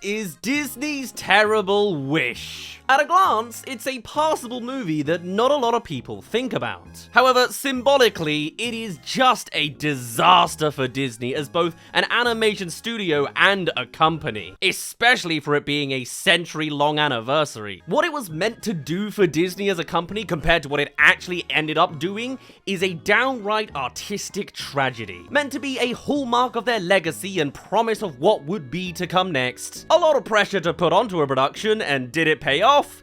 is Disney's Terrible Wish. At a glance, it's a passable movie that not a lot of people think about. However, symbolically, it is just a disaster for Disney as both an animation studio and a company, especially for it being a century-long anniversary. What it was meant to do for Disney as a company compared to what it actually ended up doing is a downright artistic tragedy, meant to be a hallmark of their legacy and promise of what would be to come next. A lot of pressure to put onto a production, and did it pay off?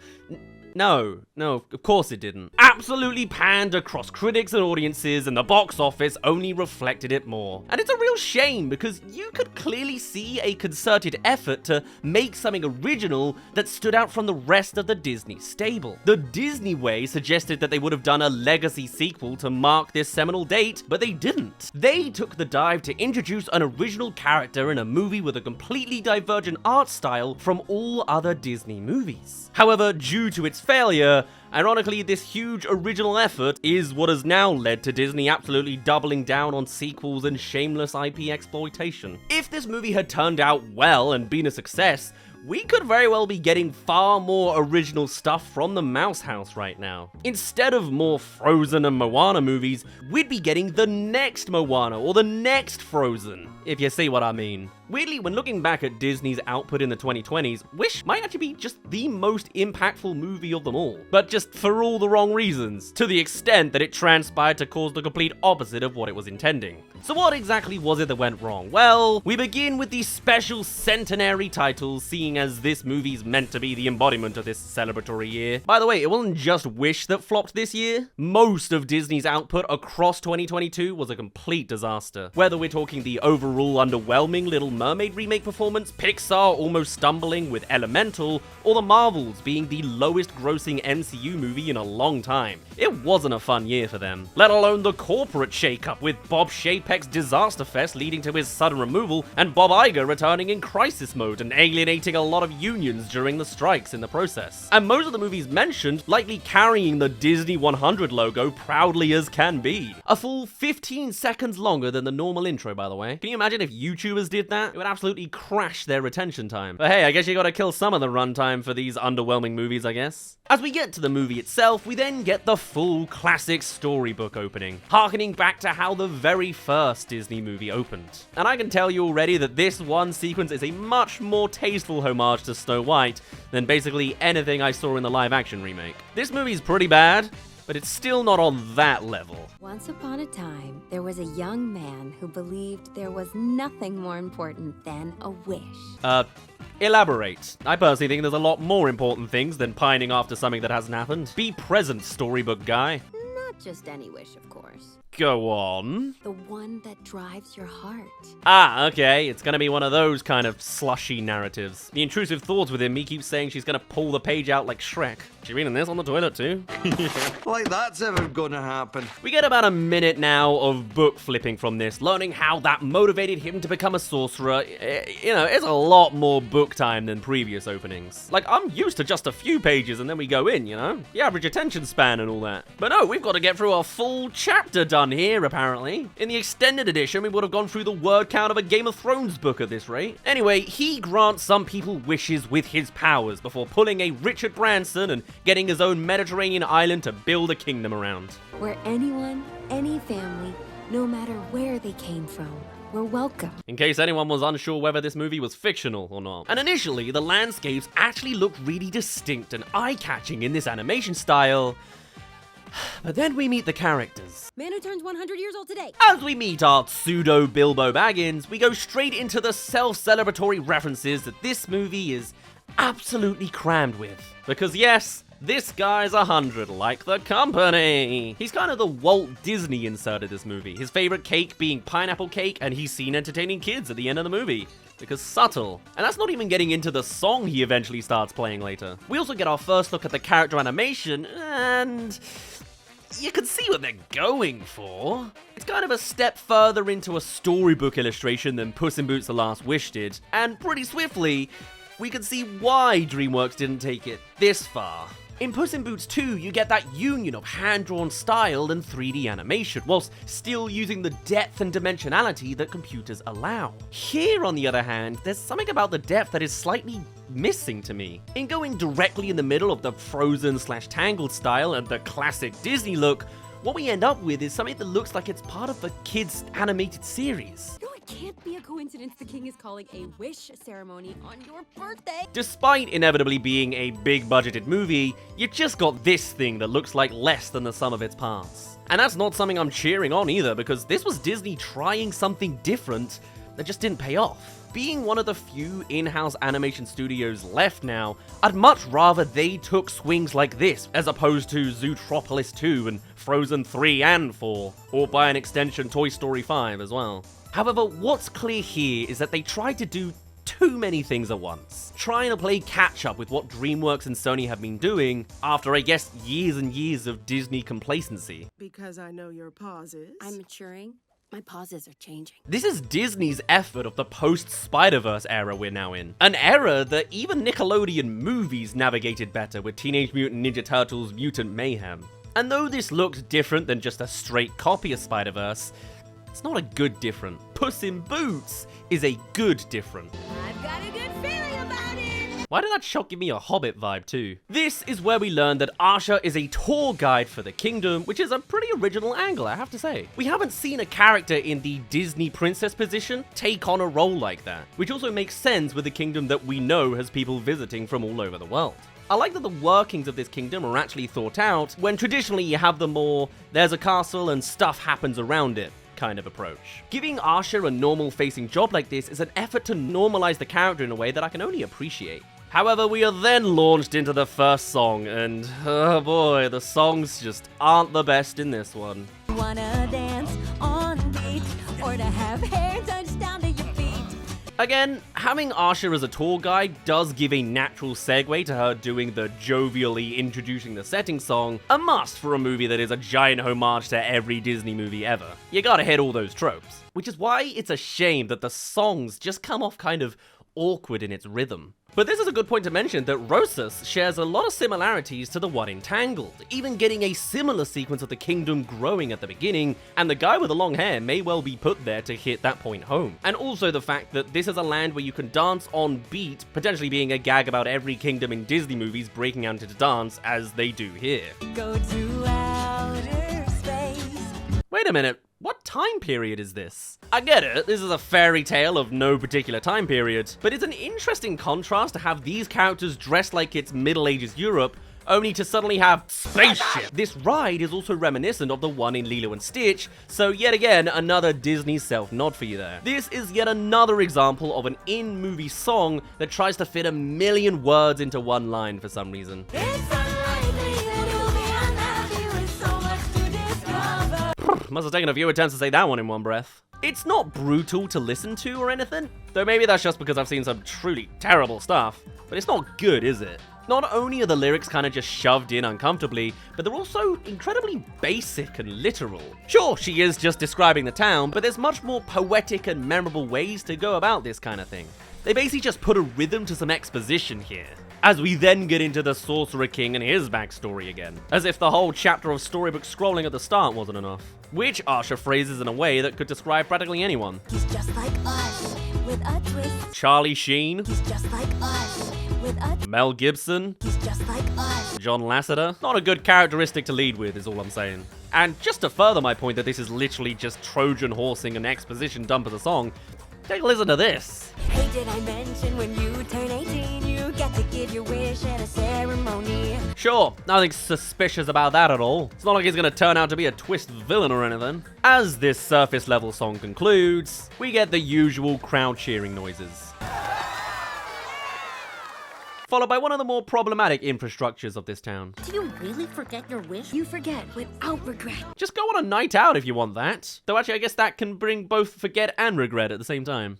No, of course it didn't. Absolutely panned across critics and audiences, and the box office only reflected it more. And it's a real shame because you could clearly see a concerted effort to make something original that stood out from the rest of the Disney stable. The Disney Way suggested that they would have done a legacy sequel to mark this seminal date, but they didn't. They took the dive to introduce an original character in a movie with a completely divergent art style from all other Disney movies. However, due to its failure, ironically, this huge original effort is what has now led to Disney absolutely doubling down on sequels and shameless IP exploitation. If this movie had turned out well and been a success, we could very well be getting far more original stuff from the Mouse House right now. Instead of more Frozen and Moana movies, we'd be getting the next Moana or the next Frozen, if you see what I mean. Weirdly, when looking back at Disney's output in the 2020s, Wish might actually be just the most impactful movie of them all, but just for all the wrong reasons, to the extent that it transpired to cause the complete opposite of what it was intending. So what exactly was it that went wrong? Well, we begin with the special centenary title, seeing as this movie's meant to be the embodiment of this celebratory year. By the way, it wasn't just Wish that flopped this year. Most of Disney's output across 2022 was a complete disaster. Whether we're talking the overall underwhelming Little Mermaid remake performance, Pixar almost stumbling with Elemental, or The Marvels being the lowest grossing MCU movie in a long time. It wasn't a fun year for them. Let alone the corporate shakeup with Bob Chapek's Disaster Fest leading to his sudden removal, and Bob Iger returning in crisis mode and alienating a lot of unions during the strikes in the process. And most of the movies mentioned likely carrying the Disney 100 logo proudly as can be. A full 15 seconds longer than the normal intro, by the way. Can you imagine if YouTubers did that? It would absolutely crash their retention time. But hey, I guess you gotta kill some of the runtime for these underwhelming movies, I guess. As we get to the movie itself, we then get the full classic storybook opening, harkening back to how the very first Disney movie opened. And I can tell you already that this one sequence is a much more tasteful homage to Snow White than basically anything I saw in the live-action remake. This movie's pretty bad, but it's still not on that level. Once upon a time, there was a young man who believed there was nothing more important than a wish. Elaborate. I personally think there's a lot more important things than pining after something that hasn't happened. Be present, storybook guy. Not just any wish, of course. Go on. The one that drives your heart. Ah, okay. It's gonna be one of those kind of slushy narratives. The intrusive thoughts within me keep saying she's gonna pull the page out like Shrek. She reading this on the toilet too? Like that's ever gonna happen. We get about a minute now of book flipping from this, learning how that motivated him to become a sorcerer. You know, it's a lot more book time than previous openings. Like, I'm used to just a few pages and then we go in, you know? The average attention span and all that. But no, we've got to get through a full chapter done here, apparently. In the extended edition, we would have gone through the word count of a Game of Thrones book at this rate. Anyway, he grants some people wishes with his powers before pulling a Richard Branson and getting his own Mediterranean island to build a kingdom around. Where anyone, any family, no matter where they came from, were welcome. In case anyone was unsure whether this movie was fictional or not. And initially, the landscapes actually looked really distinct and eye-catching in this animation style. But then we meet the characters. Man who turns 100 years old today. As we meet our pseudo Bilbo Baggins, we go straight into the self-celebratory references that this movie is absolutely crammed with. Because yes, this guy's 100, like the company. He's kind of the Walt Disney insert of this movie. His favorite cake being pineapple cake, and he's seen entertaining kids at the end of the movie. Because subtle. And that's not even getting into the song he eventually starts playing later. We also get our first look at the character animation, and you can see what they're going for. It's kind of a step further into a storybook illustration than Puss in Boots: The Last Wish did, and pretty swiftly, we can see why DreamWorks didn't take it this far. In Puss in Boots 2, you get that union of hand-drawn style and 3D animation, whilst still using the depth and dimensionality that computers allow. Here, on the other hand, there's something about the depth that is slightly missing to me. In going directly in the middle of the Frozen/Tangled style and the classic Disney look, what we end up with is something that looks like it's part of a kid's animated series. No, it can't be a coincidence the king is calling a wish ceremony on your birthday. Despite inevitably being a big-budgeted movie, you just got this thing that looks like less than the sum of its parts. And that's not something I'm cheering on either, because this was Disney trying something different that just didn't pay off. Being one of the few in-house animation studios left now, I'd much rather they took swings like this, as opposed to Zootropolis 2 and Frozen 3 and 4, or by an extension Toy Story 5 as well. However, what's clear here is that they tried to do too many things at once, trying to play catch-up with what DreamWorks and Sony have been doing after, I guess, years and years of Disney complacency. Because I know your pauses. I'm maturing. My pauses are changing. This is Disney's effort of the post-Spider-Verse era we're now in. An era that even Nickelodeon movies navigated better with Teenage Mutant Ninja Turtles Mutant Mayhem. And though this looks different than just a straight copy of Spider-Verse, it's not a good different. Puss in Boots is a good different. I've got a good feeling about it. Why did that shot give me a Hobbit vibe too? This is where we learn that Asha is a tour guide for the kingdom, which is a pretty original angle, I have to say. We haven't seen a character in the Disney princess position take on a role like that, which also makes sense with a kingdom that we know has people visiting from all over the world. I like that the workings of this kingdom are actually thought out, when traditionally you have the more, there's a castle and stuff happens around it kind of approach. Giving Asha a normal-facing job like this is an effort to normalize the character in a way that I can only appreciate. However, we are then launched into the first song, and oh boy, the songs just aren't the best in this one. Wanna dance on beat, or to have hair touch down to your feet. Again, having Asha as a tour guide does give a natural segue to her doing the jovially introducing the setting song, a must for a movie that is a giant homage to every Disney movie ever. You gotta hit all those tropes. Which is why it's a shame that the songs just come off kind of awkward in its rhythm. But this is a good point to mention that Rosas shares a lot of similarities to the one in Tangled, even getting a similar sequence of the kingdom growing at the beginning, and the guy with the long hair may well be put there to hit that point home. And also the fact that this is a land where you can dance on beat, potentially being a gag about every kingdom in Disney movies breaking out into dance as they do here. Go to outer space. Wait a minute. What time period is this? I get it, this is a fairy tale of no particular time period, but it's an interesting contrast to have these characters dressed like it's Middle Ages Europe, only to suddenly have spaceship. This ride is also reminiscent of the one in Lilo and Stitch, so yet again, another Disney self-nod for you there. This is yet another example of an in-movie song that tries to fit 1,000,000 words into one line for some reason. Must have taken a few attempts to say that one in one breath. It's not brutal to listen to or anything, though maybe that's just because I've seen some truly terrible stuff, but it's not good, is it? Not only are the lyrics kind of just shoved in uncomfortably, but they're also incredibly basic and literal. Sure, she is just describing the town, but there's much more poetic and memorable ways to go about this kind of thing. They basically just put a rhythm to some exposition here, as we then get into the Sorcerer King and his backstory again, as if the whole chapter of storybook scrolling at the start wasn't enough. Which Asha phrases in a way that could describe practically anyone. He's just like us, with a twist. Charlie Sheen. He's just like us, with a Mel Gibson. He's just like us. John Lasseter. Not a good characteristic to lead with, is all I'm saying. And just to further my point that this is literally just Trojan horsing and exposition dump of the song, take a listen to this. Hey, did I mention when you turn 18, you get to give your wish at a ceremony? Sure, nothing suspicious about that at all. It's not like he's gonna turn out to be a twist villain or anything. As this surface level song concludes, we get the usual crowd cheering noises, followed by one of the more problematic infrastructures of this town. Do you really forget your wish? You forget without regret. Just go on a night out if you want that. Though actually I guess that can bring both forget and regret at the same time.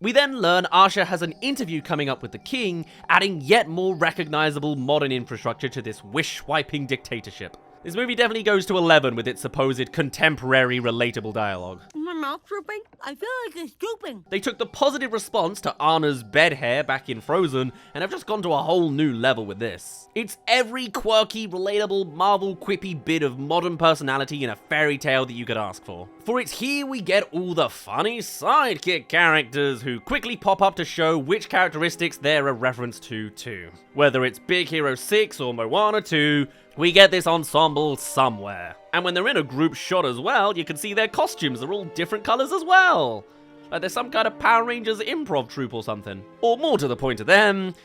We then learn Asha has an interview coming up with the king, adding yet more recognizable modern infrastructure to this wish-swiping dictatorship. This movie definitely goes to 11 with its supposed contemporary relatable dialogue. My mouth drooping? I feel like it's drooping. They took the positive response to Anna's bed hair back in Frozen and have just gone to a whole new level with this. It's every quirky, relatable, Marvel quippy bit of modern personality in a fairy tale that you could ask for. For it's here we get all the funny sidekick characters who quickly pop up to show which characteristics they're a reference to too. Whether it's Big Hero 6 or Moana 2, we get this ensemble somewhere. And when they're in a group shot as well, you can see their costumes are all different colors as well. Like there's some kind of Power Rangers improv troupe or something. Or more to the point of them,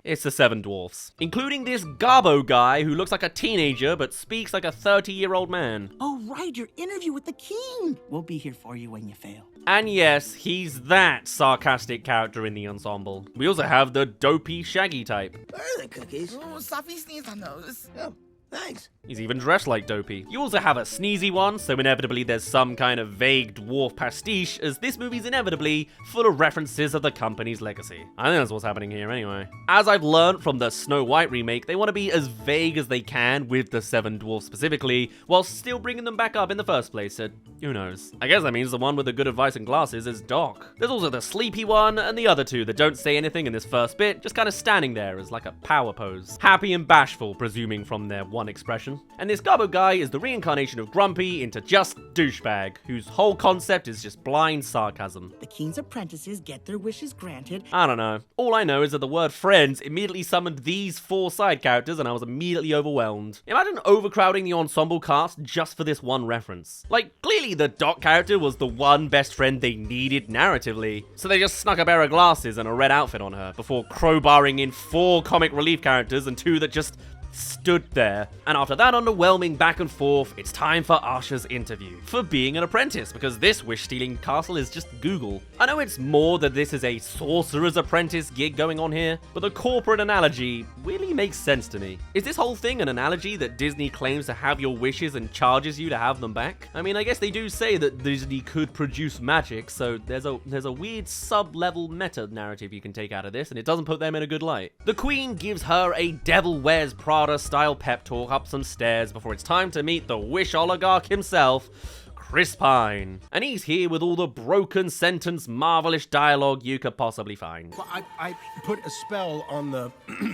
it's the Seven Dwarfs. Including this Garbo guy who looks like a teenager but speaks like a 30-year-old man. Oh, right, your interview with the king. We'll be here for you when you fail. And yes, he's that sarcastic character in the ensemble. We also have the dopey Shaggy type. Where are the cookies? Oh, Sophie sneezed on those. Oh, thanks. He's even dressed like Dopey. You also have a sneezy one, so inevitably there's some kind of vague dwarf pastiche, as this movie's inevitably full of references of the company's legacy. I think that's what's happening here anyway. As I've learned from the Snow White remake, they want to be as vague as they can with the Seven Dwarfs specifically, while still bringing them back up in the first place, so who knows. I guess that means the one with the good advice and glasses is Doc. There's also the sleepy one, and the other two that don't say anything in this first bit, just kind of standing there as like a power pose. Happy and bashful, presuming from their one expression. And this Garbo guy is the reincarnation of Grumpy into just douchebag, whose whole concept is just blind sarcasm. The king's apprentices get their wishes granted. I don't know. All I know is that the word friends immediately summoned these 4 side characters and I was immediately overwhelmed. Imagine overcrowding the ensemble cast just for this one reference. Like, clearly the Doc character was the one best friend they needed narratively, so they just snuck a pair of glasses and a red outfit on her before crowbarring in 4 comic relief characters and 2 that just stood there. And after that underwhelming back and forth, it's time for Asha's interview for being an apprentice, because this wish-stealing castle is just Google. I know it's more that this is a sorcerer's apprentice gig going on here, but the corporate analogy really makes sense to me. Is this whole thing an analogy that Disney claims to have your wishes and charges you to have them back? I mean, I guess they do say that Disney could produce magic, so there's a weird sub-level meta narrative you can take out of this, and it doesn't put them in a good light. The Queen gives her a Devil Wears Prada style pep talk up some stairs before it's time to meet the wish oligarch himself, Chris Pine. And he's here with all the broken sentence, marvelish dialogue you could possibly find. Well, I put a spell on the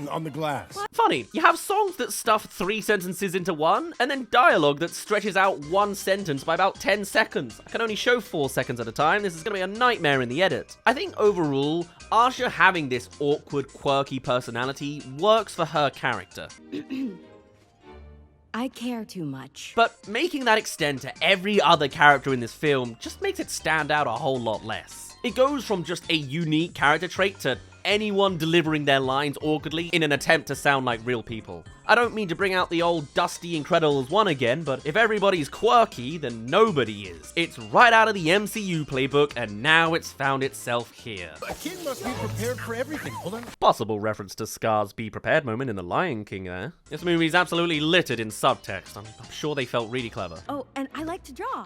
on the glass. Funny, you have songs that stuff 3 sentences into one, and then dialogue that stretches out one sentence by about 10 seconds. I can only show 4 seconds at a time. This is gonna be a nightmare in the edit. I think overall, Asha having this awkward, quirky personality works for her character. I care too much. But making that extend to every other character in this film just makes it stand out a whole lot less. It goes from just a unique character trait to anyone delivering their lines awkwardly in an attempt to sound like real people. I don't mean to bring out the old Dusty Incredibles 1 again, but if everybody's quirky, then nobody is. It's right out of the MCU playbook, and now it's found itself here. A king must be prepared for everything. Hold on. Possible reference to Scar's Be Prepared moment in The Lion King there. This movie's absolutely littered in subtext. I'm sure they felt really clever. Oh, and I like to draw.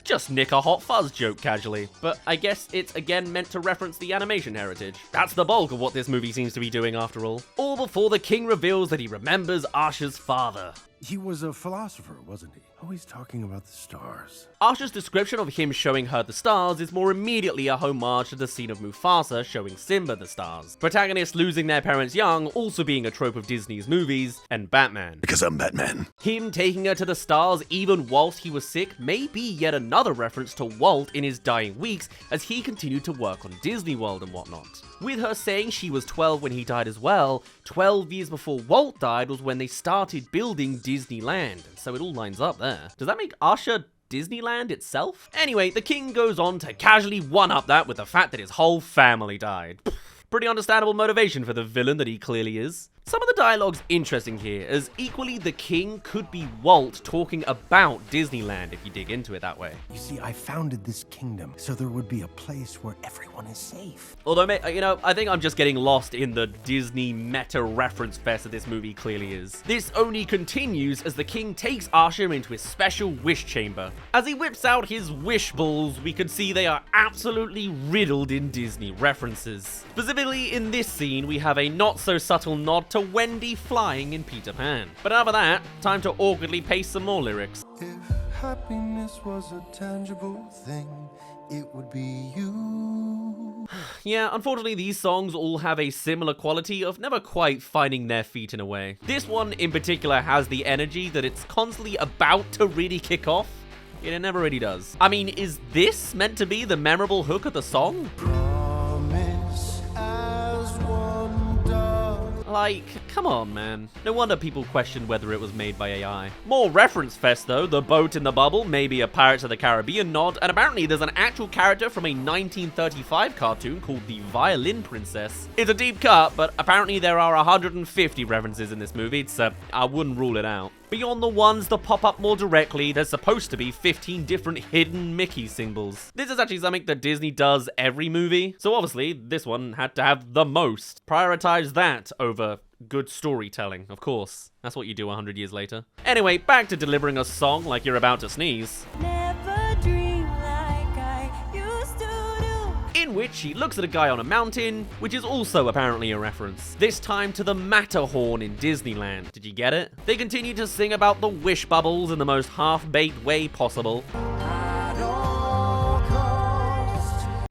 Just nick a Hot Fuzz joke casually, but I guess it's again meant to reference the animation heritage. That's the bulk of what this movie seems to be doing after all. All before the king reveals that he remembers Asha's father. He was a philosopher, wasn't he? Always talking about the stars. Asha's description of him showing her the stars is more immediately a homage to the scene of Mufasa showing Simba the stars. Protagonists losing their parents young also being a trope of Disney's movies, and Batman. Because I'm Batman. Him taking her to the stars even whilst he was sick may be yet another reference to Walt in his dying weeks as he continued to work on Disney World and whatnot. With her saying she was 12 when he died as well, 12 years before Walt died was when they started building Disneyland, so it all lines up there. Does that make Asha Disneyland itself? Anyway, the king goes on to casually one-up that with the fact that his whole family died. Pretty understandable motivation for the villain that he clearly is. Some of the dialogue's interesting here, as equally the king could be Walt talking about Disneyland if you dig into it that way. You see, I founded this kingdom so there would be a place where everyone is safe. Although, you know, I think I'm just getting lost in the Disney meta reference fest that this movie clearly is. This only continues as the king takes Asha into his special wish chamber. As he whips out his wish balls, we can see they are absolutely riddled in Disney references. Specifically in this scene, we have a not so subtle nod to to Wendy flying in Peter Pan. But after that, time to awkwardly paste some more lyrics. If happiness was a tangible thing, it would be you. Yeah, unfortunately these songs all have a similar quality of never quite finding their feet in a way. This one in particular has the energy that it's constantly about to really kick off, yet it never really does. I mean, is this meant to be the memorable hook of the song? Promise as one does. Like, come on, man. No wonder people questioned whether it was made by AI. More reference fest though, the boat in the bubble, maybe a Pirates of the Caribbean nod, and apparently there's an actual character from a 1935 cartoon called the Violin Princess. It's a deep cut, but apparently there are 150 references in this movie, so I wouldn't rule it out. Beyond the ones that pop up more directly, there's supposed to be 15 different hidden Mickey symbols. This is actually something that Disney does every movie, so obviously this one had to have the most. Prioritize that over good storytelling, of course. That's what you do 100 years later. Anyway, back to delivering a song like you're about to sneeze. Never dream like I used to do. In which she looks at a guy on a mountain, which is also apparently a reference. This time to the Matterhorn in Disneyland. Did you get it? They continue to sing about the wish bubbles in the most half-baked way possible.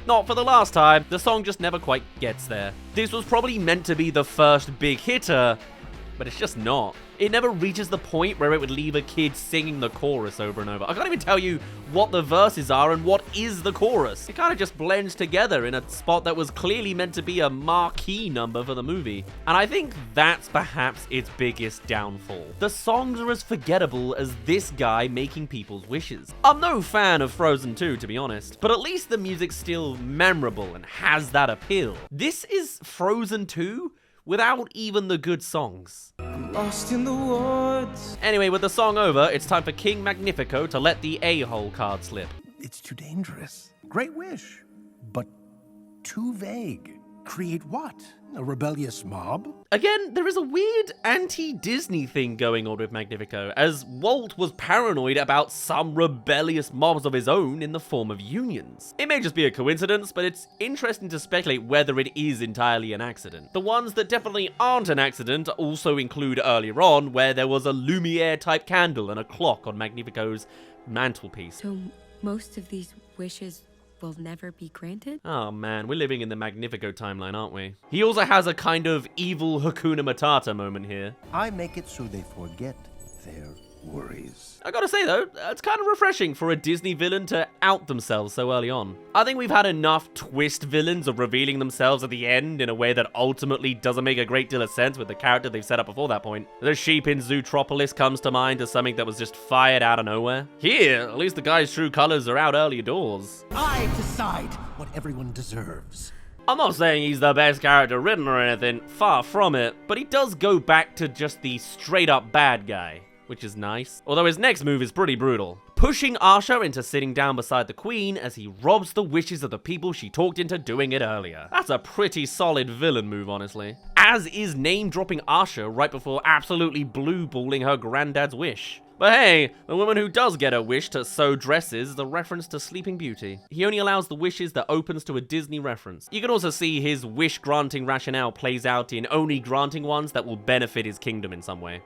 Not for the last time, the song just never quite gets there. This was probably meant to be the first big hitter, but it's just not. It never reaches the point where it would leave a kid singing the chorus over and over. I can't even tell you what the verses are and what is the chorus. It kind of just blends together in a spot that was clearly meant to be a marquee number for the movie. And I think that's perhaps its biggest downfall. The songs are as forgettable as this guy making people's wishes. I'm no fan of Frozen 2, to be honest, but at least the music's still memorable and has that appeal. This is Frozen 2 without even the good songs. Lost in the woods. Anyway, with the song over, it's time for King Magnifico to let the a-hole card slip. It's too dangerous. Great wish, but too vague. Create what? A rebellious mob? Again, there is a weird anti-Disney thing going on with Magnifico, as Walt was paranoid about some rebellious mobs of his own in the form of unions. It may just be a coincidence, but it's interesting to speculate whether it is entirely an accident. The ones that definitely aren't an accident also include earlier on, where there was a Lumiere-type candle and a clock on Magnifico's mantelpiece. So most of these wishes will never be granted? Oh man, we're living in the Magnifico timeline, aren't we? He also has a kind of evil Hakuna Matata moment here. I make it so they forget their worries. I gotta say though, it's kind of refreshing for a Disney villain to out themselves so early on. I think we've had enough twist villains of revealing themselves at the end in a way that ultimately doesn't make a great deal of sense with the character they've set up before that point. The sheep in Zootropolis comes to mind as something that was just fired out of nowhere. Here, at least the guy's true colors are out early doors. I decide what everyone deserves. I'm not saying he's the best character written or anything, far from it, but he does go back to just the straight up bad guy, which is nice. Although his next move is pretty brutal. Pushing Asha into sitting down beside the Queen as he robs the wishes of the people she talked into doing it earlier. That's a pretty solid villain move, honestly. As is name-dropping Asha right before absolutely blue-balling her granddad's wish. But hey, the woman who does get her wish to sew dresses is a reference to Sleeping Beauty. He only allows the wishes that opens to a Disney reference. You can also see his wish-granting rationale plays out in only granting ones that will benefit his kingdom in some way.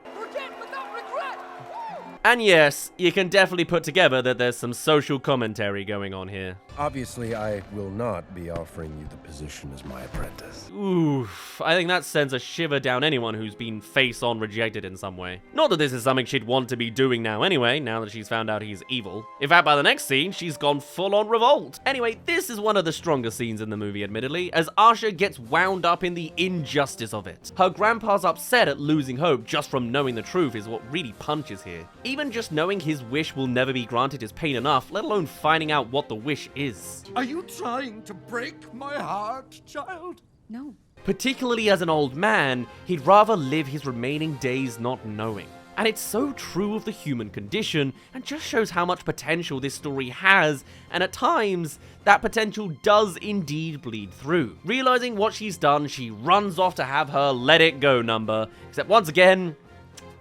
And yes, you can definitely put together that there's some social commentary going on here. Obviously, I will not be offering you the position as my apprentice. Oof, I think that sends a shiver down anyone who's been face-on rejected in some way. Not that this is something she'd want to be doing now anyway, now that she's found out he's evil. In fact, by the next scene, she's gone full-on revolt. Anyway, this is one of the stronger scenes in the movie, admittedly, as Asha gets wound up in the injustice of it. Her grandpa's upset at losing hope just from knowing the truth is what really punches here. Even just knowing his wish will never be granted is pain enough, let alone finding out what the wish is. Are you trying to break my heart, child? No. Particularly as an old man, he'd rather live his remaining days not knowing. And it's so true of the human condition, and just shows how much potential this story has, and at times, that potential does indeed bleed through. Realizing what she's done, she runs off to have her let it go number, except once again,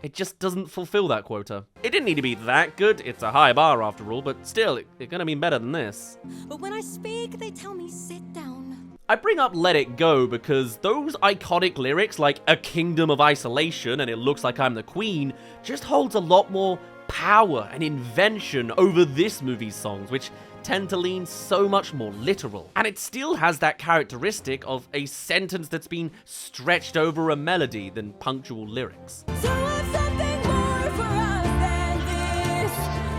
it just doesn't fulfill that quota. It didn't need to be that good, it's a high bar after all, but still, it's gonna be better than this. But when I speak, they tell me sit down. I bring up Let It Go because those iconic lyrics like "A kingdom of isolation and it looks like I'm the queen" just holds a lot more power and invention over this movie's songs, which tend to lean so much more literal. And it still has that characteristic of a sentence that's been stretched over a melody than punctual lyrics.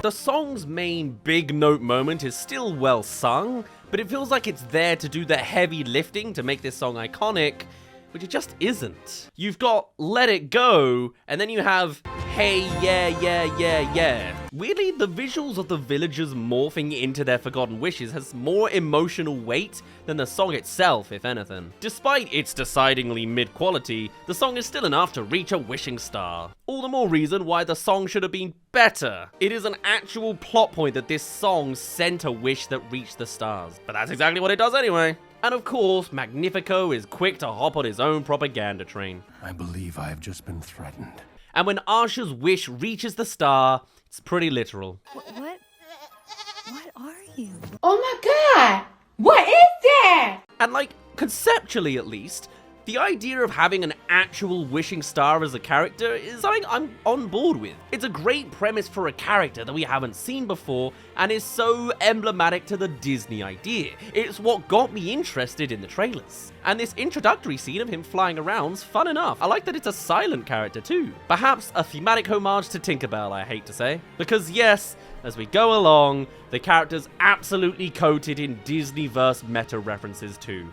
The song's main big note moment is still well sung, but it feels like it's there to do the heavy lifting to make this song iconic, which it just isn't. You've got Let It Go, and then you have Hey Yeah Yeah Yeah Yeah. Weirdly, the visuals of the villagers morphing into their forgotten wishes has more emotional weight than the song itself, if anything. Despite its decidedly mid-quality, the song is still enough to reach a wishing star. All the more reason why the song should have been better. It is an actual plot point that this song sent a wish that reached the stars. But that's exactly what it does anyway. And of course, Magnifico is quick to hop on his own propaganda train. I believe I have just been threatened. And when Asha's wish reaches the star, it's pretty literal. What are you? Oh my god! What is that? And like, conceptually at least, the idea of having an actual wishing star as a character is something I'm on board with. It's a great premise for a character that we haven't seen before and is so emblematic to the Disney idea. It's what got me interested in the trailers. And this introductory scene of him flying around's fun enough. I like that it's a silent character too. Perhaps a thematic homage to Tinkerbell, I hate to say. Because yes, as we go along, the character's absolutely coated in Disney-verse meta references too.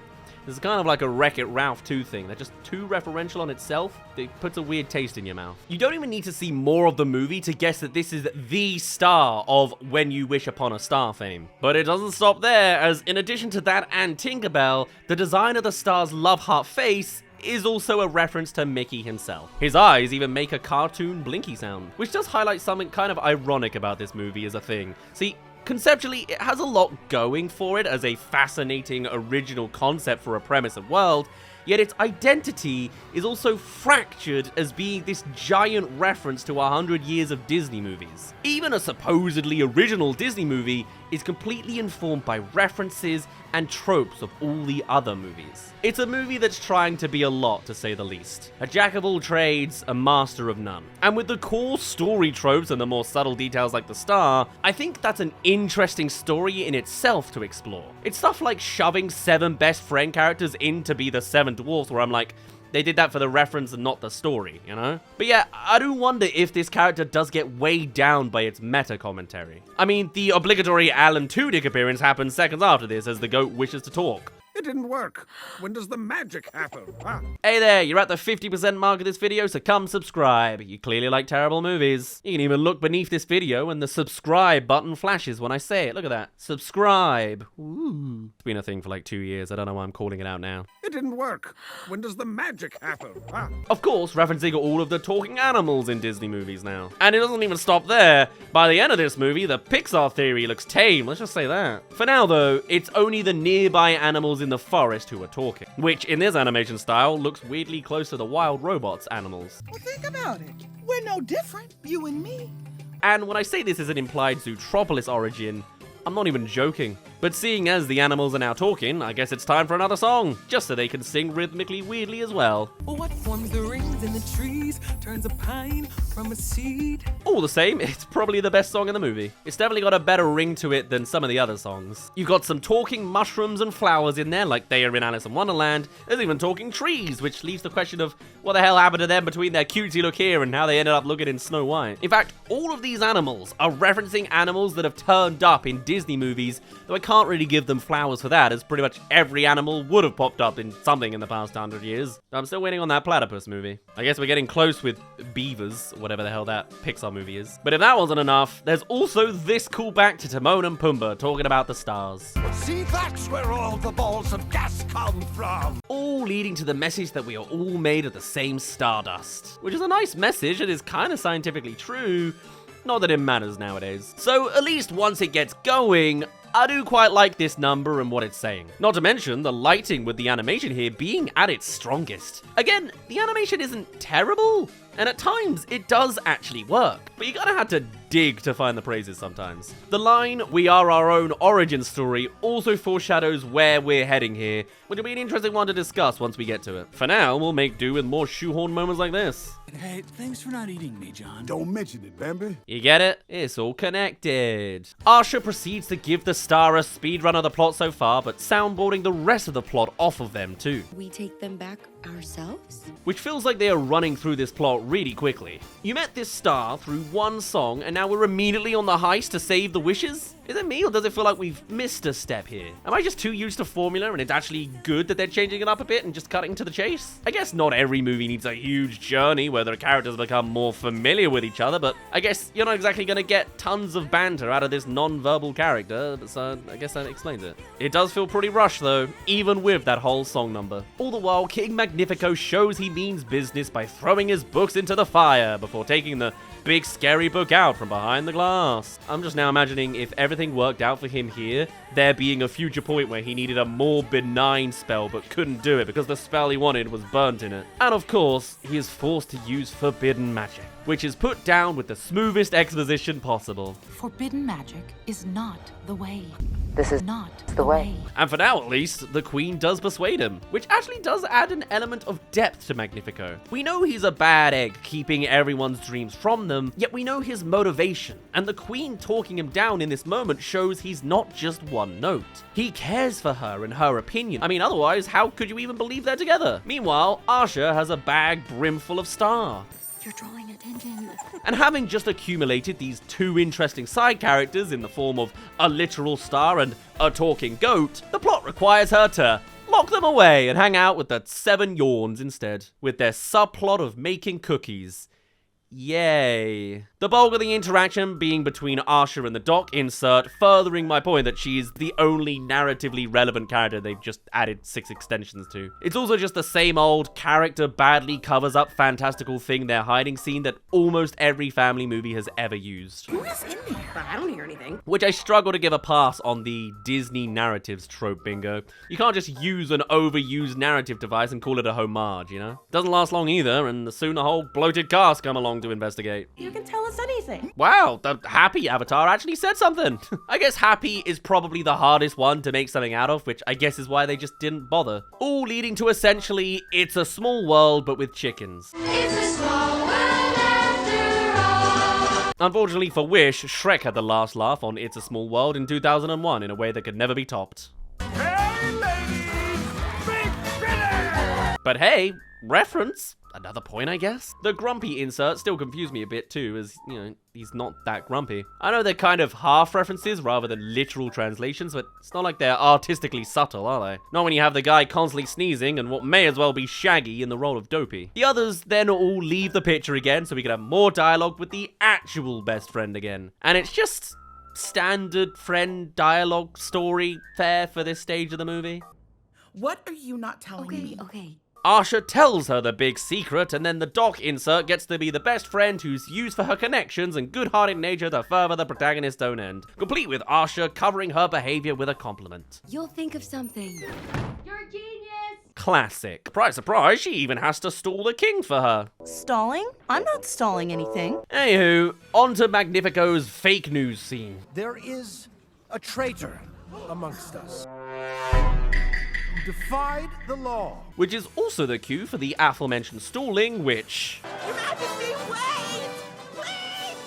It's kind of like a Wreck-It Ralph 2 thing. They're just too referential on itself. It puts a weird taste in your mouth. You don't even need to see more of the movie to guess that this is the star of When You Wish Upon a Star fame. But it doesn't stop there, as in addition to that and Tinkerbell, the design of the star's love heart face is also a reference to Mickey himself. His eyes even make a cartoon blinky sound, which does highlight something kind of ironic about this movie as a thing. See, conceptually, it has a lot going for it as a fascinating original concept for a premise and world, yet its identity is also fractured as being this giant reference to 100 years of Disney movies. Even a supposedly original Disney movie is completely informed by references and tropes of all the other movies. It's a movie that's trying to be a lot, to say the least. A jack of all trades, a master of none. And with the core story tropes and the more subtle details like the star, I think that's an interesting story in itself to explore. It's stuff like shoving 7 best friend characters in to be the 7 dwarfs, where I'm like, they did that for the reference and not the story, you know? But yeah, I do wonder if this character does get weighed down by its meta commentary. I mean, the obligatory Alan Tudyk appearance happens seconds after this as the goat wishes to talk. It didn't work. When does the magic happen? Huh? Hey there, you're at the 50% mark of this video, so come subscribe. You clearly like terrible movies. You can even look beneath this video and the subscribe button flashes when I say it. Look at that. Subscribe. Ooh. It's been a thing for like 2 years. I don't know why I'm calling it out now. It didn't work. When does the magic happen? Huh? Of course, referencing all of the talking animals in Disney movies now. And it doesn't even stop there. By the end of this movie, the Pixar theory looks tame. Let's just say that. For now, though, it's only the nearby animals in the forest who are talking, which in this animation style looks weirdly close to the wild robots animals. Well, think about it. We're no different, you and me. And when I say this is an implied Zootropolis origin, I'm not even joking. But seeing as the animals are now talking, I guess it's time for another song, just so they can sing rhythmically weirdly as well. What forms the rings in the trees, turns a pine from a seed. All the same, it's probably the best song in the movie. It's definitely got a better ring to it than some of the other songs. You've got some talking mushrooms and flowers in there, like they are in Alice in Wonderland. There's even talking trees, which leaves the question of what the hell happened to them between their cutesy look here and how they ended up looking in Snow White. In fact, all of these animals are referencing animals that have turned up in Disney movies, though I can't really give them flowers for that, as pretty much every animal would have popped up in something in the past 100 years. I'm still waiting on that platypus movie. I guess we're getting close with beavers, whatever the hell that Pixar movie is. But if that wasn't enough, there's also this callback to Timon and Pumbaa talking about the stars. See, that's where all the balls of gas come from. All leading to the message that we are all made of the same stardust, which is a nice message and is kind of scientifically true. Not that it matters nowadays. So at least once it gets going, I do quite like this number and what it's saying. Not to mention the lighting with the animation here being at its strongest. Again, the animation isn't terrible, and at times it does actually work, but you gotta have to dig to find the praises sometimes. The line, "We are our own origin story," also foreshadows where we're heading here, which will be an interesting one to discuss once we get to it. For now, we'll make do with more shoehorn moments like this. Hey, thanks for not eating me, John. Don't mention it, Bambi. You get it? It's all connected. Asha proceeds to give the star a speedrun of the plot so far, but soundboarding the rest of the plot off of them too. We take them back ourselves? Which feels like they are running through this plot really quickly. You met this star through one song, and now we're immediately on the heist to save the wishes? Is it me, or does it feel like we've missed a step here? Am I just too used to formula, and it's actually good that they're changing it up a bit and just cutting to the chase? I guess not every movie needs a huge journey where the characters become more familiar with each other, but I guess you're not exactly gonna get tons of banter out of this non-verbal character, so I guess that explains it. It does feel pretty rushed though, even with that whole song number. All the while, King Magnifico shows he means business by throwing his books into the fire before taking the big scary book out from behind the glass. I'm just now imagining if everything worked out for him here, there being a future point where he needed a more benign spell but couldn't do it because the spell he wanted was burnt in it. And of course, he is forced to use forbidden magic, which is put down with the smoothest exposition possible. Forbidden magic is not the way. This is not the way. And for now, at least, the Queen does persuade him, which actually does add an element of depth to Magnifico. We know he's a bad egg, keeping everyone's dreams from them, yet we know his motivation, and the Queen talking him down in this moment shows he's not just one note. He cares for her and her opinion. I mean, otherwise, how could you even believe they're together? Meanwhile, Asha has a bag brimful of star. You're drawing attention. And having just accumulated these two interesting side characters in the form of a literal star and a talking goat, the plot requires her to lock them away and hang out with the 7 yawns instead, with their subplot of making cookies. Yay. The bulk of the interaction being between Asha and the Doc insert, furthering my point that she's the only narratively relevant character they've just added 6 extensions to. It's also just the same old character badly covers up fantastical thing they're hiding scene that almost every family movie has ever used. Who's in there? I don't hear anything. Which I struggle to give a pass on the Disney narratives trope bingo. You can't just use an overused narrative device and call it a homage, you know? Doesn't last long either, and soon a whole bloated cast come along to investigate. You can tell us anything. Wow, the Happy avatar actually said something. I guess Happy is probably the hardest one to make something out of, which I guess is why they just didn't bother. All leading to essentially, it's a small world but with chickens. It's a small world after all. Unfortunately for Wish, Shrek had the last laugh on It's a Small World in 2001 in a way that could never be topped. Hey, ladies! Big finish! But hey, reference. Another point, I guess? The grumpy insert still confused me a bit too, as, you know, he's not that grumpy. I know they're kind of half references rather than literal translations, but it's not like they're artistically subtle, are they? Not when you have the guy constantly sneezing and what may as well be Shaggy in the role of Dopey. The others then all leave the picture again so we can have more dialogue with the actual best friend again. And it's just standard friend dialogue story fare for this stage of the movie. What are you not telling me? Okay. Asha tells her the big secret, and then the Doc insert gets to be the best friend who's used for her connections and good-hearted nature to further the protagonist's own end, complete with Asha covering her behavior with a compliment. You'll think of something. You're a genius. Classic. Surprise, surprise, she even has to stall the king for her. Stalling? I'm not stalling anything. Anywho, on to Magnifico's fake news scene. There is a traitor amongst us. Defied the law. Which is also the cue for the aforementioned stalling, which... Your Majesty, wait! Please!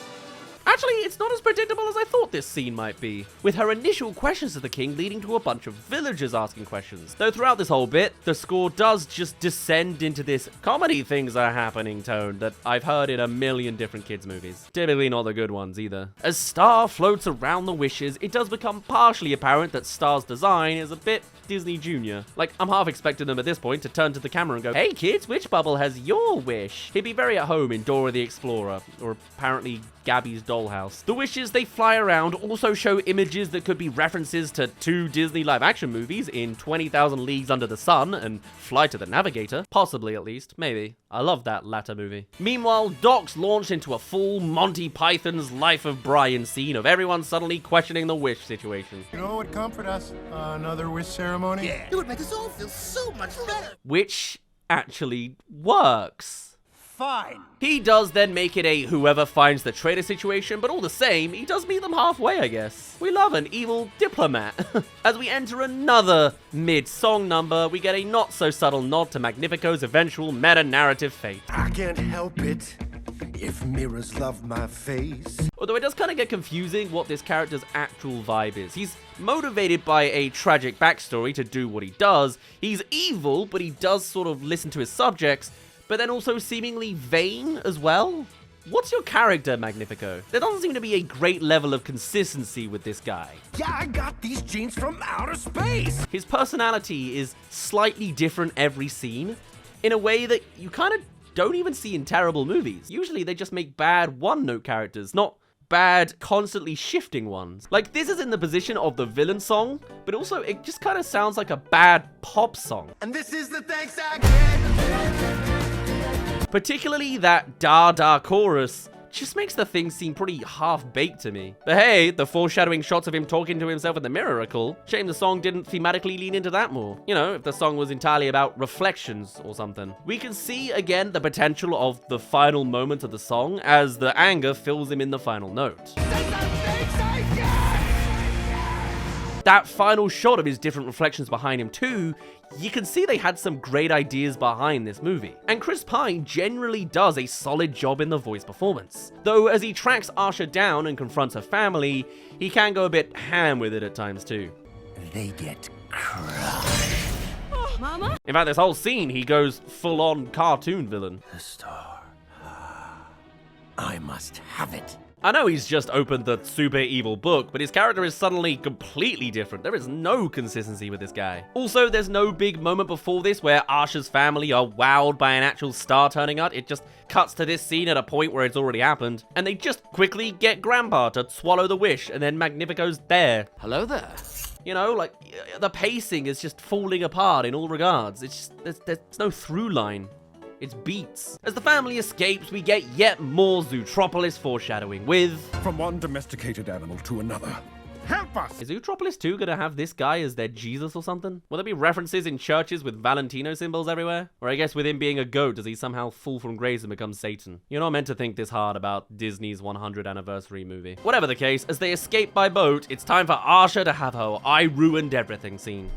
Actually, it's not as predictable as I thought this scene might be, with her initial questions to the king leading to a bunch of villagers asking questions. Though throughout this whole bit, the score does just descend into this comedy things are happening tone that I've heard in a million different kids' movies. Typically not the good ones either. As Star floats around the wishes, it does become partially apparent that Star's design is a bit Disney Junior. Like, I'm half expecting them at this point to turn to the camera and go, "Hey kids, which bubble has your wish?" He'd be very at home in Dora the Explorer, or apparently Gabby's Dollhouse. The wishes they fly around also show images that could be references to 2 Disney live-action movies in 20,000 Leagues Under the Sun and Flight of the Navigator. Possibly, at least. Maybe. I love that latter movie. Meanwhile, Doc's launched into a full Monty Python's Life of Brian scene of everyone suddenly questioning the wish situation. You know what would comfort us? Another wish ceremony? Yeah. It would make us all feel so much better. Which actually works. fine. He does then make it a whoever finds the traitor situation, but all the same, he does meet them halfway, I guess. We love an evil diplomat. As we enter another mid-song number, we get a not-so-subtle nod to Magnifico's eventual meta-narrative fate. I can't help it if mirrors love my face. Although it does kind of get confusing what this character's actual vibe is. He's motivated by a tragic backstory to do what he does. He's evil, but he does sort of listen to his subjects, but then also seemingly vain as well. What's your character, Magnifico? There doesn't seem to be a great level of consistency with this guy. Yeah, I got these jeans from outer space. His personality is slightly different every scene, in a way that you kind of don't even see in terrible movies. Usually they just make bad one-note characters, not bad, constantly shifting ones. Like, this is in the position of the villain song, but also it just kind of sounds like a bad pop song. And this is the thanks I get. Particularly that da-da chorus just makes the thing seem pretty half-baked to me. But hey, the foreshadowing shots of him talking to himself in the mirror are cool. Shame the song didn't thematically lean into that more. You know, if the song was entirely about reflections or something. We can see, again, the potential of the final moment of the song as the anger fills him in the final note. That final shot of his different reflections behind him too, you can see they had some great ideas behind this movie. And Chris Pine generally does a solid job in the voice performance. Though as he tracks Asha down and confronts her family, he can go a bit ham with it at times too. They get crushed. Mama? In fact, this whole scene, he goes full-on cartoon villain. The star. I must have it. I know he's just opened the super evil book, but his character is suddenly completely different. There is no consistency with this guy. Also, there's no big moment before this where Asha's family are wowed by an actual star turning up. It just cuts to this scene at a point where it's already happened, and they just quickly get Grandpa to swallow the wish, and then Magnifico's there. Hello there. You know, like, the pacing is just falling apart in all regards. It's just, there's no through line. It's beats. As the family escapes, we get yet more Zootropolis foreshadowing with... From one domesticated animal to another. Help us! Is Zootropolis 2 gonna have this guy as their Jesus or something? Will there be references in churches with Valentino symbols everywhere? Or I guess with him being a goat, does he somehow fall from grace and become Satan? You're not meant to think this hard about Disney's 100th anniversary movie. Whatever the case, as they escape by boat, it's time for Asha to have her I ruined everything scene.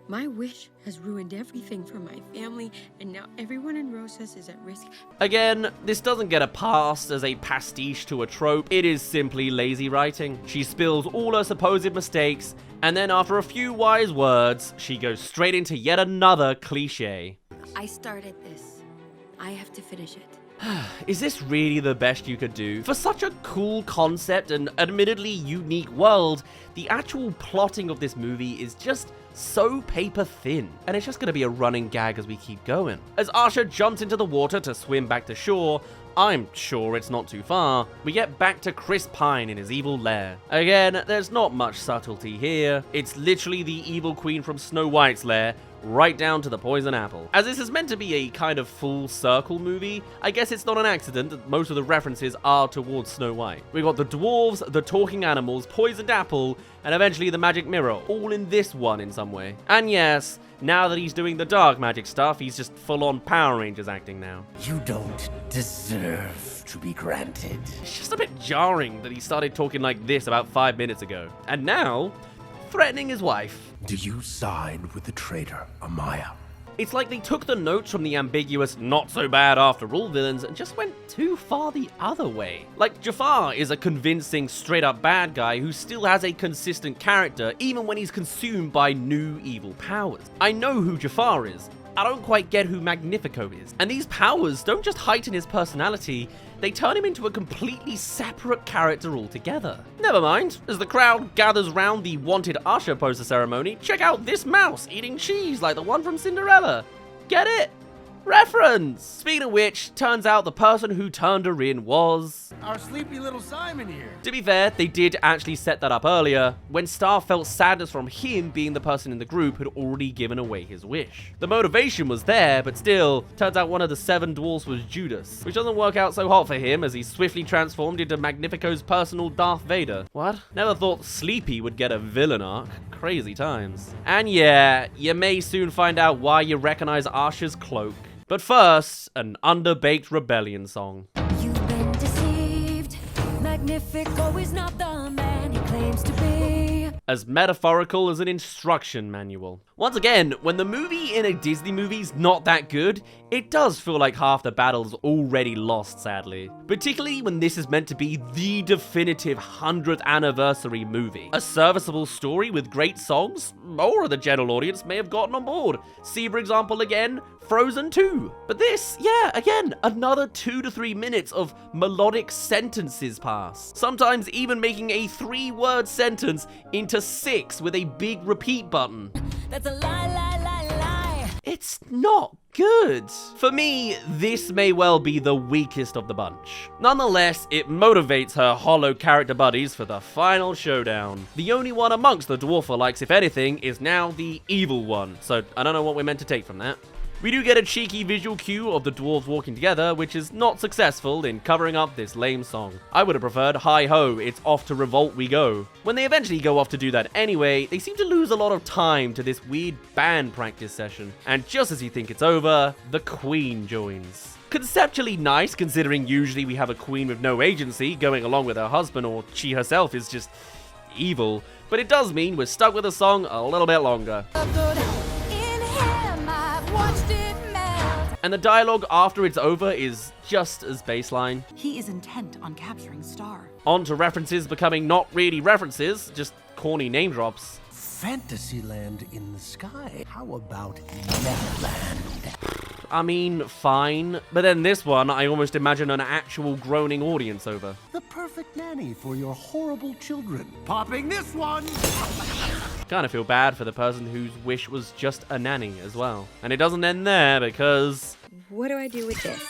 My wish has ruined everything for my family, and now everyone in Rosas is at risk. Again, this doesn't get a pass as a pastiche to a trope. It is simply lazy writing. She spills all her supposed mistakes, and then after a few wise words, she goes straight into yet another cliche. I started this. I have to finish it. Is this really the best you could do? For such a cool concept and admittedly unique world, the actual plotting of this movie is just so paper thin, and it's just gonna be a running gag as we keep going. As Asha jumps into the water to swim back to shore, I'm sure it's not too far, we get back to Chris Pine in his evil lair. Again, there's not much subtlety here. It's literally the evil queen from Snow White's lair, right down to the poison apple. As this is meant to be a kind of full circle movie, I guess it's not an accident that most of the references are towards Snow White. We got the dwarves, the talking animals, poisoned apple, and eventually the magic mirror, all in this one in some way. And yes, now that he's doing the dark magic stuff, he's just full-on Power Rangers acting now. You don't deserve to be granted. It's just a bit jarring that he started talking like this about 5 minutes ago. And now, threatening his wife. Do you side with the traitor, Amaya? It's like they took the notes from the ambiguous not-so-bad-after-all villains and just went too far the other way. Like, Jafar is a convincing, straight-up bad guy who still has a consistent character even when he's consumed by new evil powers. I know who Jafar is. I don't quite get who Magnifico is. And these powers don't just heighten his personality, they turn him into a completely separate character altogether. Never mind, as the crowd gathers round the wanted Asha poster ceremony, check out this mouse eating cheese like the one from Cinderella. Get it? Reference! Speaking of which, turns out the person who turned her in was... our sleepy little Simon here. To be fair, they did actually set that up earlier, when Star felt sadness from him being the person in the group who'd already given away his wish. The motivation was there, but still, turns out one of the 7 dwarfs was Judas, which doesn't work out so hot for him as he's swiftly transformed into Magnifico's personal Darth Vader. What? Never thought Sleepy would get a villain arc. Crazy times. And yeah, you may soon find out why you recognize Asha's cloak. But first, an underbaked rebellion song. You've been deceived. Magnifico is not the man he claims to be. As metaphorical as an instruction manual. Once again, when the movie in a Disney movie's not that good, it does feel like half the battle's already lost, sadly. Particularly when this is meant to be the definitive 100th anniversary movie. A serviceable story with great songs, more of the general audience may have gotten on board. See, for example, again, Frozen 2. But this, yeah, again, another 2 to 3 minutes of melodic sentences pass. Sometimes even making a 3-word sentence into 6 with a big repeat button. That's a lie, lie, lie, lie. It's not good. For me, this may well be the weakest of the bunch. Nonetheless, it motivates her hollow character buddies for the final showdown. The only one amongst the dwarf-alikes, if anything, is now the evil one, so I don't know what we're meant to take from that. We do get a cheeky visual cue of the dwarves walking together, which is not successful in covering up this lame song. I would have preferred hi-ho, it's off to revolt we go. When they eventually go off to do that anyway, they seem to lose a lot of time to this weird band practice session. And just as you think it's over, the Queen joins. Conceptually nice, considering usually we have a queen with no agency going along with her husband, or she herself is just evil. But it does mean we're stuck with the song a little bit longer. And the dialogue after it's over is just as baseline. He is intent on capturing Star. On to references becoming not really references, just corny name drops. Fantasyland in the sky. How about Neverland? I mean, fine. But then this one, I almost imagine an actual groaning audience over. The perfect nanny for your horrible children. Popping this one! Kind of feel bad for the person whose wish was just a nanny as well. And it doesn't end there because... What do I do with this?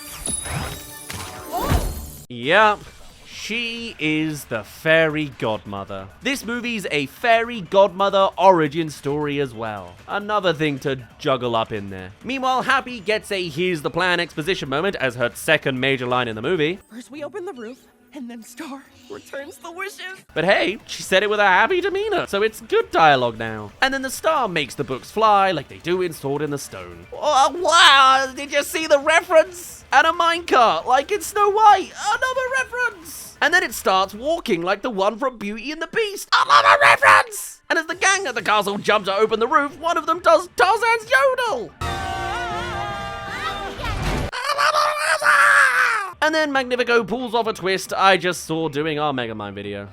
Yeah, she is the fairy godmother. This movie's a fairy godmother origin story as well. Another thing to juggle up in there. Meanwhile, Happy gets a here's the plan exposition moment as her second major line in the movie. First we open the roof, and then Star returns the wishes. But hey, she said it with a happy demeanor, so it's good dialogue now. And then the star makes the books fly like they do in Sword in the Stone. Oh, wow, did you see the reference? And a minecart, like in Snow White, another reference. And then it starts walking like the one from Beauty and the Beast, another reference. And as the gang at the castle jump to open the roof, one of them does Tarzan's yodel. And then Magnifico pulls off a twist I just saw doing our Megamind video.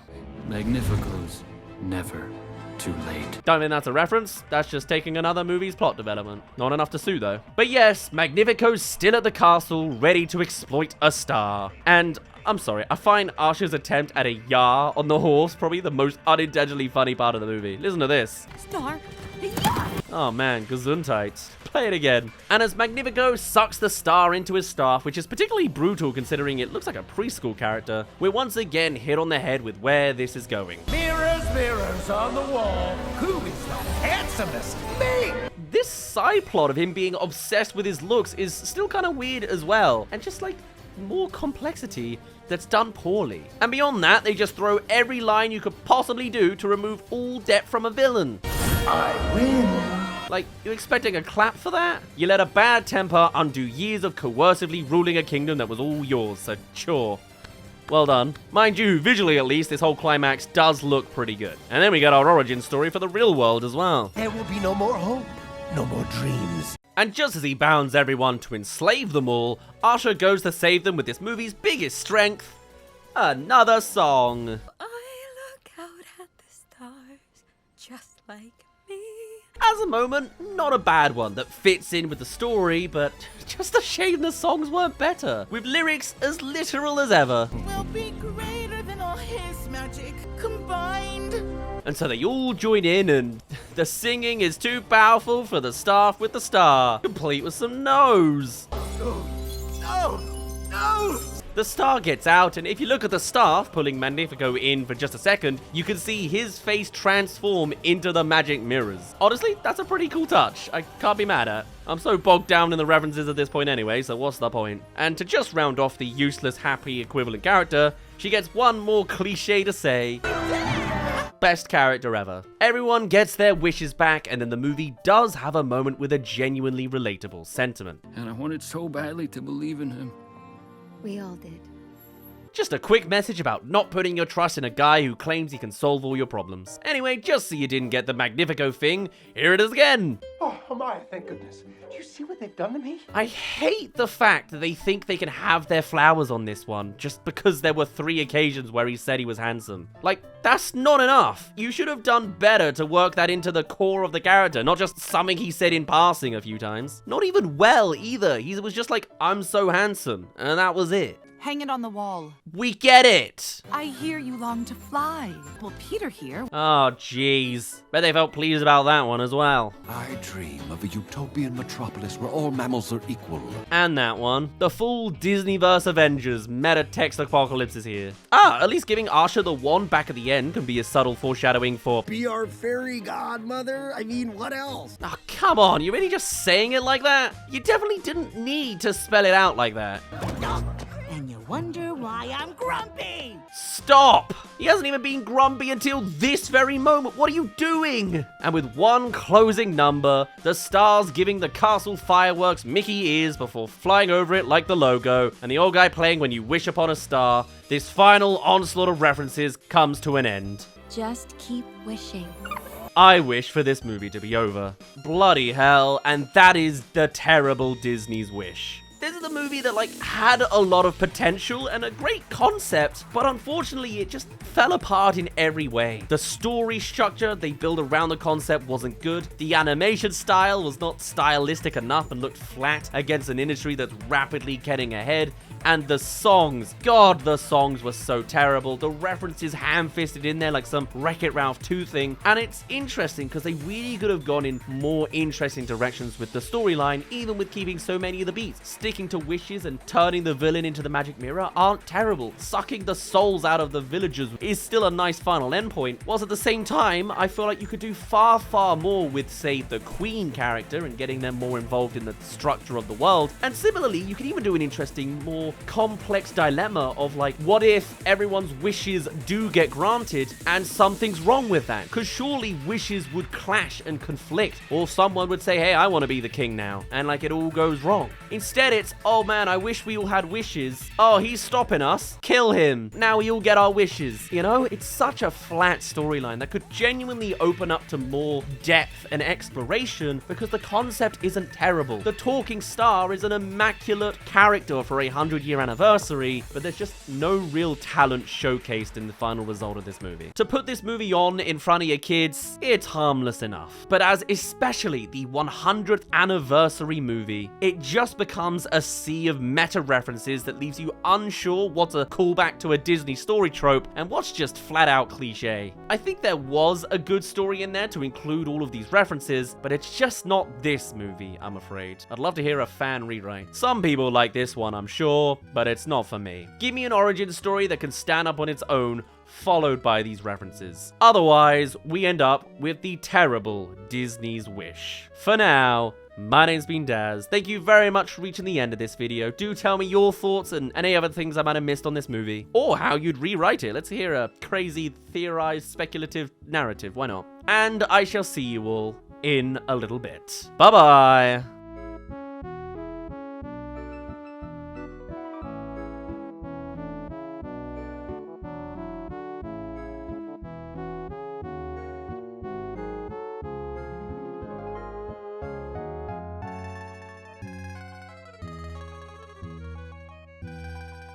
Magnifico's never too late. Don't think that's a reference. That's just taking another movie's plot development. Not enough to sue, though. But yes, Magnifico's still at the castle, ready to exploit a star. And I'm sorry, I find Asha's attempt at a yah on the horse probably the most unintentionally funny part of the movie. Listen to this. Star. Oh man, Gesundheit. Play it again. And as Magnifico sucks the star into his staff, which is particularly brutal considering it looks like a preschool character, we're once again hit on the head with where this is going. Mirrors, mirrors on the wall. Who is the handsomest? Me! This side plot of him being obsessed with his looks is still kind of weird as well. And just like more complexity that's done poorly. And beyond that, they just throw every line you could possibly do to remove all depth from a villain. I win. Like, you expecting a clap for that? You let a bad temper undo years of coercively ruling a kingdom that was all yours, so sure. Well done. Mind you, visually at least, this whole climax does look pretty good. And then we got our origin story for the real world as well. There will be no more hope, no more dreams. And just as he bounds everyone to enslave them all, Asha goes to save them with this movie's biggest strength, another song. I look out at the stars, just like me. As a moment, not a bad one that fits in with the story, but just a shame the songs weren't better, with lyrics as literal as ever. Will be greater than all his magic combined. And so they all join in, and the singing is too powerful for the staff with the star, complete with some no's. No! No! The star gets out, and if you look at the staff pulling Magnifico in for just a second, you can see his face transform into the magic mirrors. Honestly, that's a pretty cool touch. I can't be mad at. I'm so bogged down in the references at this point anyway, so what's the point? And to just round off the useless Happy equivalent character, she gets one more cliche to say. best character ever. Everyone gets their wishes back, and then the movie does have a moment with a genuinely relatable sentiment. And I wanted so badly to believe in him. We all did. Just a quick message about not putting your trust in a guy who claims he can solve all your problems. Anyway, just so you didn't get the Magnifico thing, here it is again. Oh, my, thank goodness. Do you see what they've done to me? I hate the fact that they think they can have their flowers on this one just because there were 3 occasions where he said he was handsome. Like, that's not enough. You should have done better to work that into the core of the character, not just something he said in passing a few times. Not even well either. He was just like, I'm so handsome, and that was it. Hang it on the wall. We get it! I hear you long to fly. Well, Peter here. Oh, jeez. Bet they felt pleased about that one as well. I dream of a utopian metropolis where all mammals are equal. And that one. The full Disneyverse Avengers meta-text apocalypse is here. Ah, at least giving Asha the wand back at the end can be a subtle foreshadowing for... Be our fairy godmother? I mean, what else? Oh, come on. You're really just saying it like that? You definitely didn't need to spell it out like that. And you wonder why I'm grumpy. Stop! He hasn't even been grumpy until this very moment. What are you doing? And with one closing number, the stars giving the castle fireworks Mickey ears before flying over it like the logo, and the old guy playing When You Wish Upon a Star, this final onslaught of references comes to an end. Just keep wishing. I wish for this movie to be over. Bloody hell, and that is the terrible Disney's wish. This is a movie that, like, had a lot of potential and a great concept, but unfortunately it just fell apart in every way. The story structure they built around the concept wasn't good. The animation style was not stylistic enough and looked flat against an industry that's rapidly getting ahead. And the songs, God, the songs were so terrible. The references ham-fisted in there like some Wreck-It Ralph 2 thing. And it's interesting because they really could have gone in more interesting directions with the storyline, even with keeping so many of the beats. Sticking to wishes and turning the villain into the magic mirror aren't terrible. Sucking the souls out of the villagers is still a nice final endpoint, whilst at the same time, I feel like you could do far, far more with, say, the Queen character and getting them more involved in the structure of the world. And similarly, you could even do an interesting, more complex dilemma of, like, what if everyone's wishes do get granted and something's wrong with that? Because surely wishes would clash and conflict, or someone would say, hey, I want to be the king now, and like it all goes wrong. Instead, it's, oh man, I wish we all had wishes. Oh, he's stopping us. Kill him. Now we all get our wishes. You know, it's such a flat storyline that could genuinely open up to more depth and exploration because the concept isn't terrible. The talking star is an immaculate character for a 100-year anniversary, but there's just no real talent showcased in the final result of this movie. To put this movie on in front of your kids, it's harmless enough. But as especially the 100th anniversary movie, it just becomes a sea of meta references that leaves you unsure what's a callback to a Disney story trope and what's just flat out cliche. I think there was a good story in there to include all of these references, but it's just not this movie, I'm afraid. I'd love to hear a fan rewrite. Some people like this one, I'm sure, but it's not for me. Give me an origin story that can stand up on its own, followed by these references. Otherwise, we end up with the terrible Disney's wish. For now, my name's been Daz. Thank you very much for reaching the end of this video. Do tell me your thoughts and any other things I might have missed on this movie, or how you'd rewrite it. Let's hear a crazy, theorized, speculative narrative. Why not? And I shall see you all in a little bit. Bye-bye.